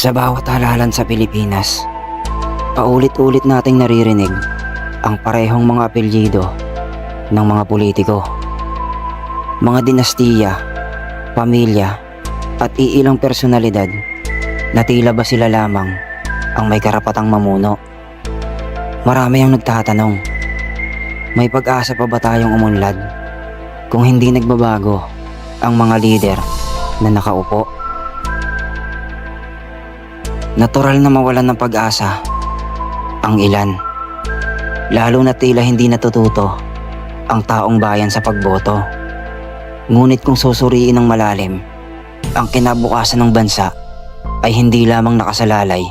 Sa bawat halalan sa Pilipinas, paulit-ulit nating naririnig ang parehong mga apelyido ng mga politiko. Mga dinastiya, pamilya, at iilang personalidad na tila ba sila lamang ang may karapatang mamuno. Marami ang nagtatanong, may pag-asa pa ba tayong umunlad kung hindi nagbabago ang mga lider na nakaupo? Natural na mawalan ng pag-asa ang ilan, lalo na tila hindi natututo ang taong bayan sa pagboto. Ngunit kung susuriin ng malalim, ang kinabukasan ng bansa ay hindi lamang nakasalalay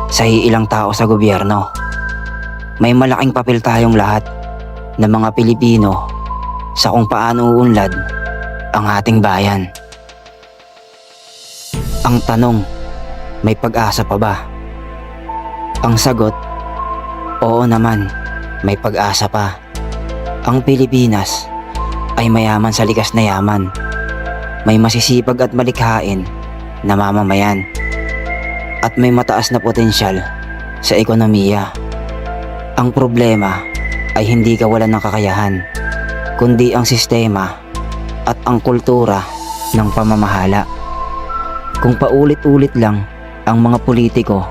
sa iilang tao sa gobyerno. May malaking papel tayong lahat na mga Pilipino sa kung paano uunlad ang ating bayan. Ang tanong, may pag-asa pa ba? Ang sagot, oo naman, may pag-asa pa. Ang Pilipinas ay mayaman sa likas na yaman. May masisipag at malikhain na mamamayan. At may mataas na potensyal sa ekonomiya. Ang problema ay hindi kawalan ng kakayahan, kundi ang sistema at ang kultura ng pamamahala. Kung paulit-ulit lang ang mga politiko,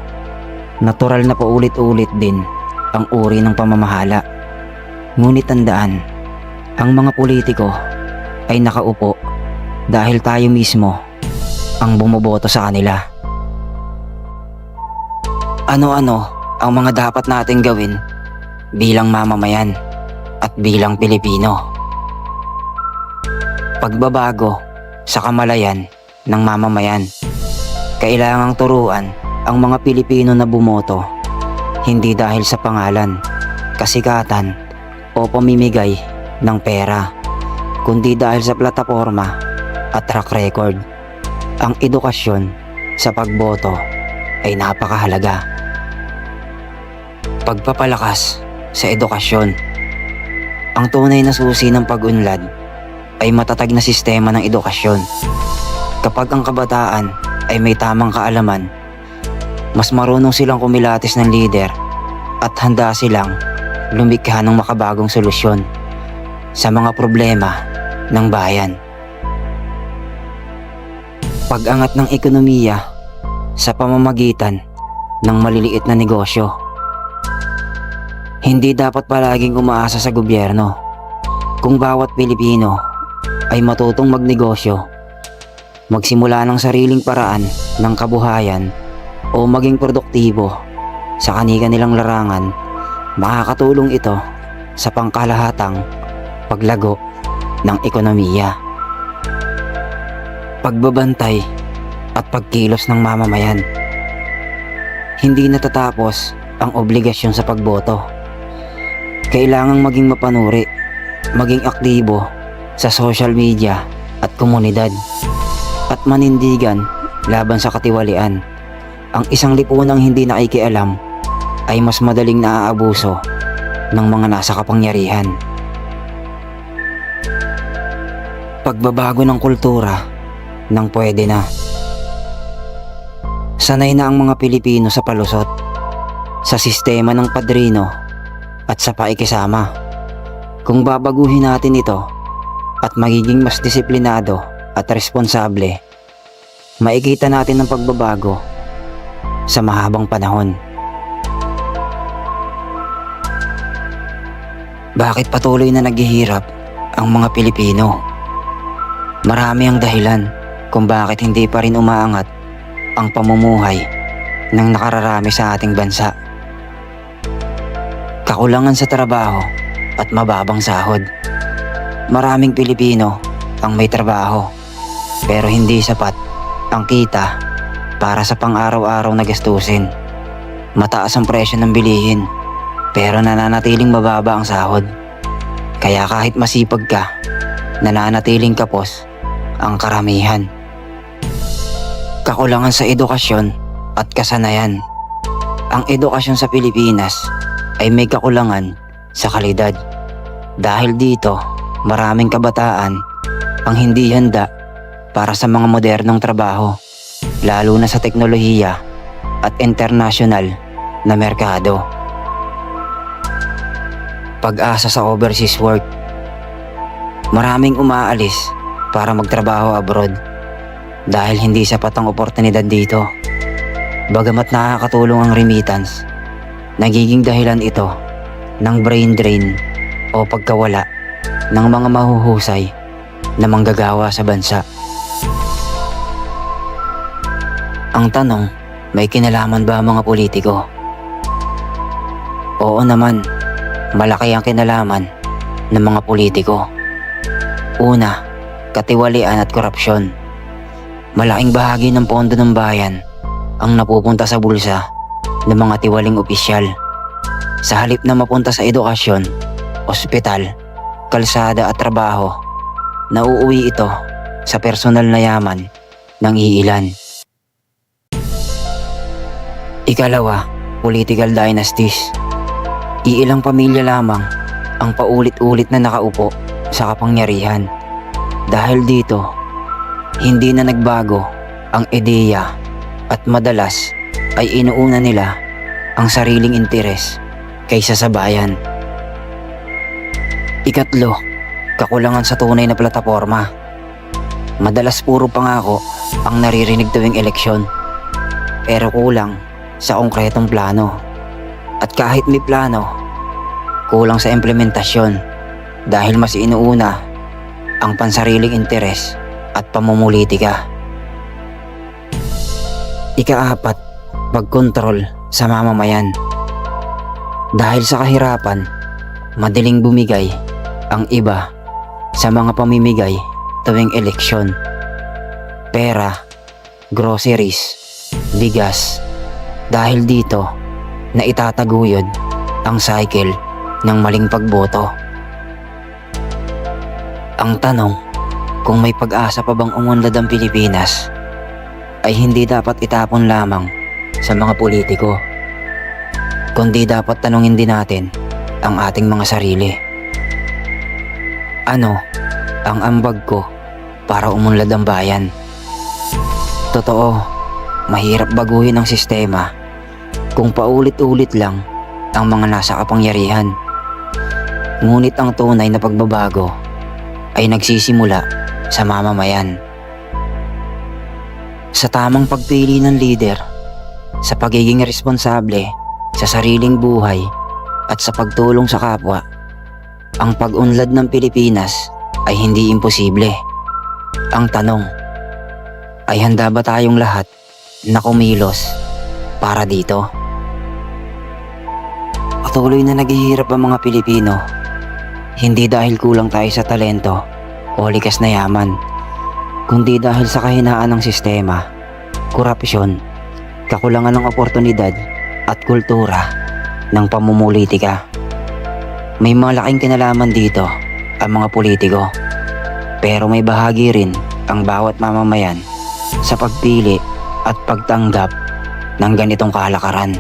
natural na paulit-ulit din ang uri ng pamamahala. Ngunit tandaan, ang mga politiko ay nakaupo dahil tayo mismo ang bumoboto sa kanila. Ano-ano ang mga dapat nating gawin bilang mamamayan at bilang Pilipino? Pagbabago sa kamalayan ng mamamayan. Kailangang turuan ang mga Pilipino na bumoto hindi dahil sa pangalan, kasikatan o pamimigay ng pera, kundi dahil sa plataporma at track record. Ang edukasyon sa pagboto ay napakahalaga. Pagpapalakas sa edukasyon. Ang tunay na susi ng pag-unlad ay matatag na sistema ng edukasyon. Kapag ang kabataan ay may tamang kaalaman, mas marunong silang kumilatis ng lider at handa silang lumikha ng makabagong solusyon sa mga problema ng bayan. Pag-angat ng ekonomiya sa pamamagitan ng maliliit na negosyo. Hindi dapat palaging umaasa sa gobyerno. Kung bawat Pilipino ay matutong magnegosyo, magsimula ng sariling paraan ng kabuhayan o maging produktibo sa kani-kanilang larangan, makakatulong ito sa pangkalahatang paglago ng ekonomiya. Pagbabantay at pagkilos ng mamamayan. Hindi natatapos ang obligasyon sa pagboto. Kailangang maging mapanuri, maging aktibo sa social media at komunidad, at manindigan laban sa katiwalian. Ang isang lipunang hindi nakikialam ay mas madaling naaabuso ng mga nasa kapangyarihan. Pagbabago ng kultura ng pwede na. Sanay na ang mga Pilipino sa palusot, sa sistema ng padrino at sa paikisama. Kung babaguhin natin ito at magiging mas disiplinado at responsable, makikita natin ang pagbabago sa mahabang panahon. Bakit patuloy na naghihirap ang mga Pilipino? Marami ang dahilan kung bakit hindi pa rin umaangat ang pamumuhay ng nakararami sa ating bansa. Kakulangan sa trabaho at mababang sahod. Maraming Pilipino ang may trabaho, pero hindi sapat ang kita para sa pang-araw-araw na gastusin. Mataas ang presyo ng bilihin, pero nananatiling mababa ang sahod. Kaya kahit masipag ka, nananatiling kapos ang karamihan. Kakulangan sa edukasyon at kasanayan. Ang edukasyon sa Pilipinas ay may kakulangan sa kalidad. Dahil dito, maraming kabataan ang hindi handa para sa mga modernong trabaho, lalo na sa teknolohiya at internasyonal na merkado. Pag-asa sa overseas work. Maraming umaalis para magtrabaho abroad dahil hindi sapat ang oportunidad dito. Bagamat nakakatulong ang remittance, nagiging dahilan ito ng brain drain o pagkawala ng mga mahuhusay na manggagawa sa bansa. Ang tanong, may kinalaman ba ang mga politiko? Oo naman, malaki ang kinalaman ng mga politiko. Una, katiwalian at korupsyon. Malaking bahagi ng pondo ng bayan ang napupunta sa bulsa ng mga tiwaling opisyal. Sa halip na mapunta sa edukasyon, ospital, kalsada at trabaho, nauuwi ito sa personal na yaman ng iilan. Ikalawa, political dynasties. Iilang pamilya lamang ang paulit-ulit na nakaupo sa kapangyarihan. Dahil dito, hindi na nagbago ang ideya at madalas ay inuuna nila ang sariling interes kaysa sa bayan. Ikatlo, kakulangan sa tunay na plataporma. Madalas puro pangako ang naririnig tuwing eleksyon, pero kulang sa konkretong plano. At kahit may plano, kulang sa implementasyon dahil mas inuuna ang pansariling interes at pamumulitika. Ikaapat, pagkontrol sa mamamayan. Dahil sa kahirapan, madaling bumigay ang iba sa mga pamimigay tuwing eleksyon. Pera, groceries, bigas. Dahil dito na itataguyod ang cycle ng maling pagboto. Ang tanong, kung may pag-asa pa bang umunlad ang Pilipinas, ay hindi dapat itapon lamang sa mga politiko, kundi dapat tanungin din natin ang ating mga sarili. Ano ang ambag ko para umunlad ang bayan? Totoo, mahirap baguhin ang sistema kung paulit-ulit lang ang mga nasa kapangyarihan. Ngunit ang tunay na pagbabago ay nagsisimula sa mamamayan. Sa tamang pagpili ng leader, sa pagiging responsable sa sariling buhay at sa pagtulong sa kapwa, ang pag-unlad ng Pilipinas ay hindi imposible. Ang tanong, ay handa ba tayong lahat na kumilos para dito? Patuloy na naghihirap ang mga Pilipino, hindi dahil kulang tayo sa talento o likas na yaman, kundi dahil sa kahinaan ng sistema, korupsyon, kakulangan ng oportunidad at kultura ng pamumulitika. May malaking kinalaman dito ang mga politiko, pero may bahagi rin ang bawat mamamayan sa pagpili at pagtanggap ng ganitong kalakaran.